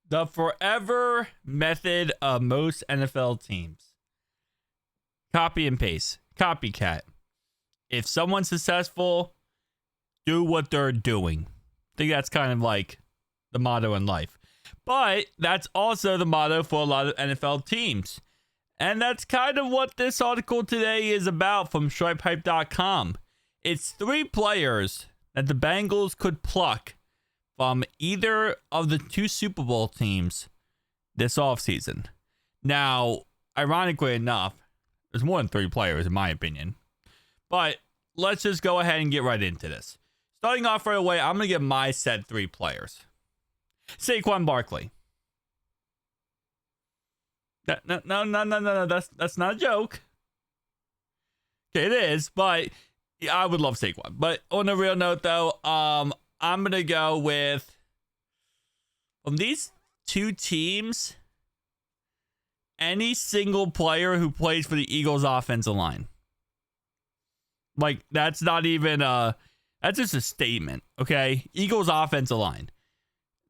The forever method of most NFL teams. Copy and paste. Copycat. If someone's successful, do what they're doing. I think that's kind of like the motto in life. But that's also the motto for a lot of NFL teams. And that's kind of what this article today is about from stripehype.com. It's 3 players that the Bengals could pluck from either of the 2 Super Bowl teams this offseason. Now, ironically enough, there's more than 3 players in my opinion. But let's just go ahead and get right into this. Starting off right away, I'm going to give my said 3 players. Saquon Barkley. No. That's not a joke. Okay, it is, but I would love Saquon. But on a real note, though, I'm gonna go with from these 2 teams, any single player who plays for the Eagles offensive line. Like, that's not even that's just a statement, okay? Eagles offensive line.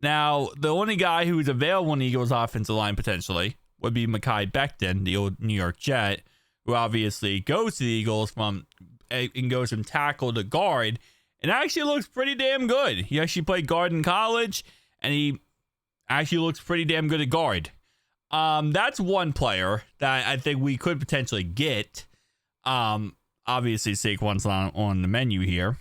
Now, the only guy who's available in the Eagles offensive line potentially would be Mekhi Becton, the old New York Jet, who obviously goes to the Eagles and goes from tackle to guard, and actually looks pretty damn good. He actually played guard in college, and he actually looks pretty damn good at guard. That's one player that I think we could potentially get. Obviously, Saquon's not on the menu here.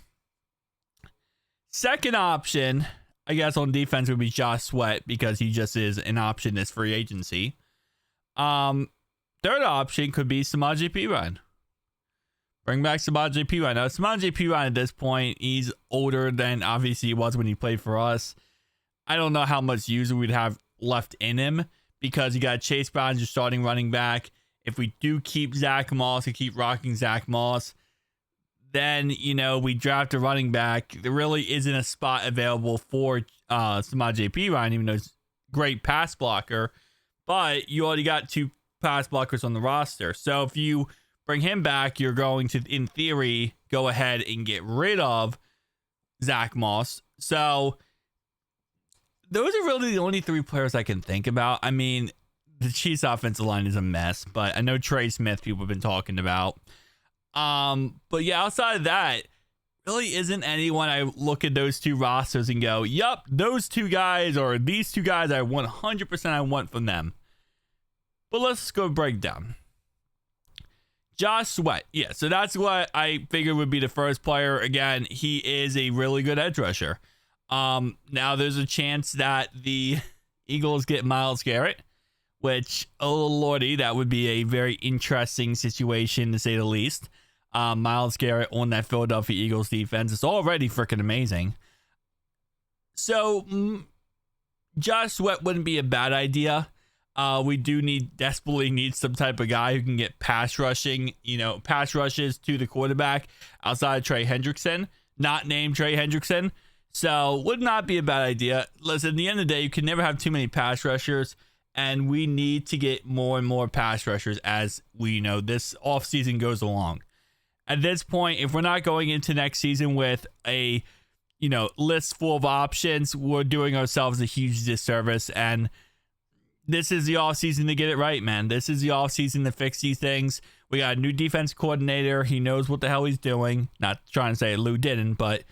Second option, I guess, on defense would be Josh Sweat, because he just is an option this free agency. Third option could be Samaje Perine. Bring back Samaje Perine. Now, Samaje Perine at this point, he's older than obviously he was when he played for us. I don't know how much user we'd have left in him, because you got Chase Brown as your starting running back. If we do keep Zach Moss and keep rocking Zach Moss, then, we draft a running back. There really isn't a spot available for Samaje Perine, even though he's a great pass blocker. But you already got 2 pass blockers on the roster. So if you bring him back, you're going to, in theory, go ahead and get rid of Zach Moss. So those are really the only 3 players I can think about. I mean, the Chiefs offensive line is a mess, but I know Trey Smith people have been talking about. But yeah, outside of that, really isn't anyone I look at those 2 rosters and go, yup, those 2 guys or these 2 guys I 100% I want from them. But let's go break down. Josh Sweat. Yeah, so that's what I figured would be the first player. Again, he is a really good edge rusher. Now there's a chance that the Eagles get Myles Garrett, which, oh lordy, that would be a very interesting situation to say the least. Myles Garrett on that Philadelphia Eagles defense is already freaking amazing. So Josh Sweat wouldn't be a bad idea. We do desperately need some type of guy who can get pass rushes to the quarterback outside of Trey Hendrickson, not named Trey Hendrickson. So would not be a bad idea. Listen, at the end of the day, you can never have too many pass rushers, and we need to get more and more pass rushers as this offseason goes along. At this point, if we're not going into next season with a list full of options, we're doing ourselves a huge disservice. And this is the offseason to get it right, man. This is the offseason to fix these things. We got a new defense coordinator. He knows what the hell he's doing. Not trying to say Lou didn't, but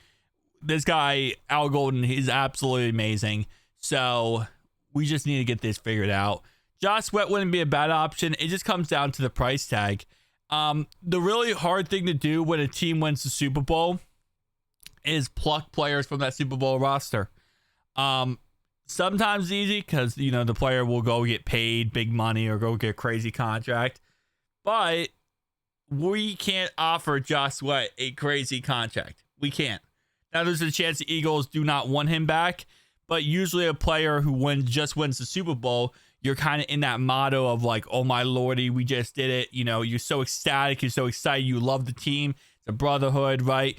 this guy, Al Golden, he's absolutely amazing. So we just need to get this figured out. Josh Sweat wouldn't be a bad option. It just comes down to the price tag. The really hard thing to do when a team wins the Super Bowl is pluck players from that Super Bowl roster. Sometimes easy because, the player will go get paid big money or go get a crazy contract. But we can't offer Josh Sweat a crazy contract. We can't. Now, there's a chance the Eagles do not want him back. But usually a player who just wins the Super Bowl, you're kind of in that motto of like, oh my lordy, we just did it. You're so ecstatic. You're so excited. You love the team. It's a brotherhood, right?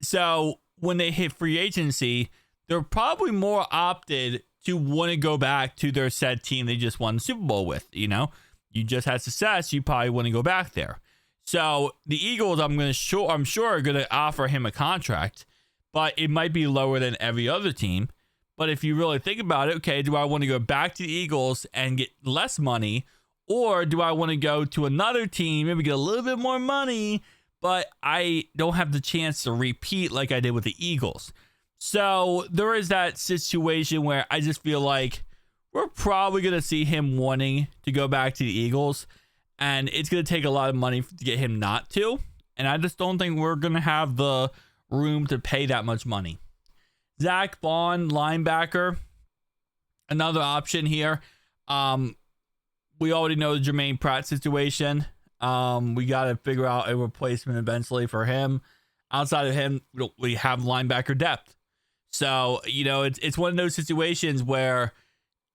So when they hit free agency, they're probably more opted to want to go back to their said team they just won the Super Bowl with. You just had success. You probably want to go back there. So the Eagles, I'm sure are going to offer him a contract, but it might be lower than every other team. But if you really think about it, okay, do I want to go back to the Eagles and get less money? Or do I want to go to another team, maybe get a little bit more money, but I don't have the chance to repeat like I did with the Eagles? So there is that situation where I just feel like we're probably going to see him wanting to go back to the Eagles, and it's going to take a lot of money to get him not to. And I just don't think we're going to have the room to pay that much money. Zach Bond, linebacker, another option here. We already know the Jermaine Pratt situation. We got to figure out a replacement eventually for him. Outside of him, we have linebacker depth. So, it's one of those situations where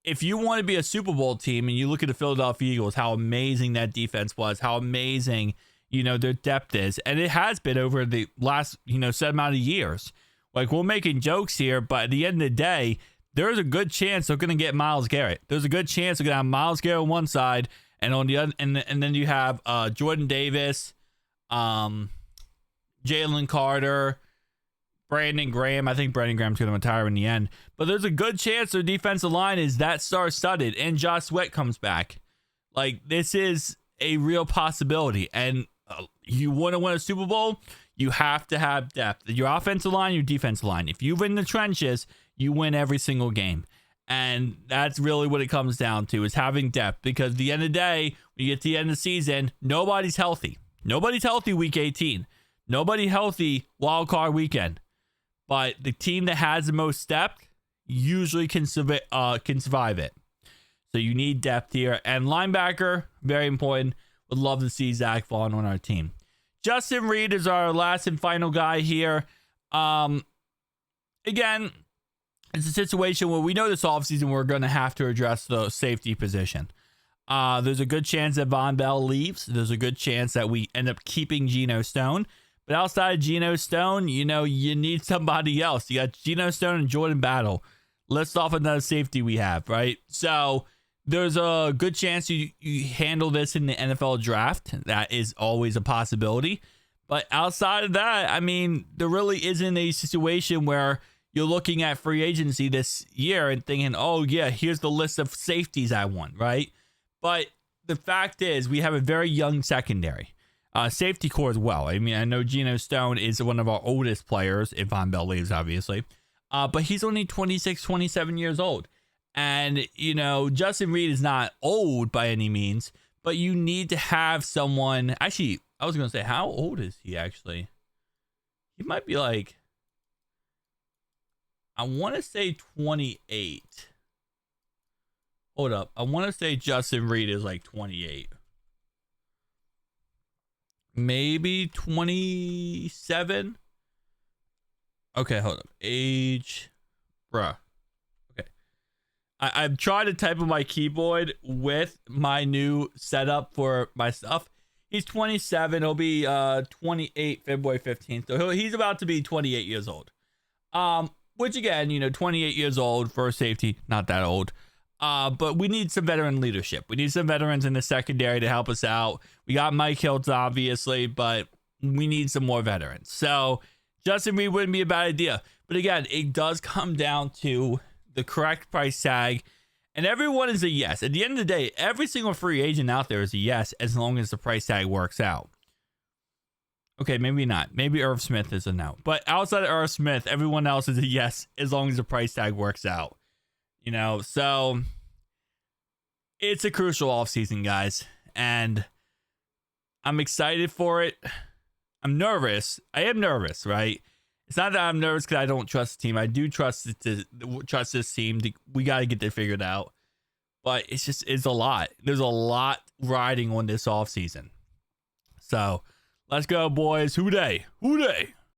if you want to be a Super Bowl team and you look at the Philadelphia Eagles, how amazing that defense was, how amazing, their depth is. And it has been over the last, set amount of years. Like, we're making jokes here, but at the end of the day, there's a good chance they're going to get Myles Garrett. There's a good chance they're going to have Myles Garrett on one side, and on the other, and then you have Jordan Davis, Jalen Carter, Brandon Graham. I think Brandon Graham's going to retire in the end. But there's a good chance their defensive line is that star-studded, and Josh Sweat comes back. Like, this is a real possibility. And you want to win a Super Bowl, you have to have depth. Your offensive line, your defensive line. If you win the trenches, you win every single game. And that's really what it comes down to, is having depth. Because at the end of the day, when you get to the end of the season, nobody's healthy. Nobody's healthy week 18. Nobody healthy wild card weekend. But the team that has the most depth usually can survive it. So you need depth here. And linebacker, very important. Would love to see Zach Vaughn on our team. Justin Reed is our last and final guy here. Again, it's a situation where we know this offseason we're going to have to address the safety position. There's a good chance that Von Bell leaves. There's a good chance that we end up keeping Geno Stone. But outside of Geno Stone, you need somebody else. You got Geno Stone and Jordan Battle. List off another safety we have, right? So there's a good chance you handle this in the NFL draft. That is always a possibility. But outside of that, I mean, there really isn't a situation where you're looking at free agency this year and thinking, oh, yeah, here's the list of safeties I want, right? But the fact is, we have a very young secondary. Safety core as well. I mean, I know Geno Stone is one of our oldest players, if Von Bell leaves, obviously. But he's only 26, 27 years old. And, Justin Reed is not old by any means, but you need to have someone. Actually, I was going to say, how old is he actually? He might be like, I want to say 28. Hold up. I want to say Justin Reed is like 28. Maybe 27. Okay, hold up. Age. Bruh. Okay. I've tried to type on my keyboard with my new setup for my stuff. He's 27. He'll be 28 February 15th. So he's about to be 28 years old. Which again, 28 years old for safety, not that old. But we need some veteran leadership. We need some veterans in the secondary to help us out. We got Mike Hiltz, obviously, but we need some more veterans. So Justin Reed wouldn't be a bad idea. But again, it does come down to the correct price tag. And everyone is a yes. At the end of the day, every single free agent out there is a yes as long as the price tag works out. Okay, maybe not. Maybe Irv Smith is a no. But outside of Irv Smith, everyone else is a yes as long as the price tag works out. So it's a crucial offseason, guys. And I'm excited for it. I'm nervous. I am nervous, right? It's not that I'm nervous because I don't trust the team. I do trust this team. We got to get it figured out. But it's a lot. There's a lot riding on this offseason. So let's go, boys. Who dey? Who dey?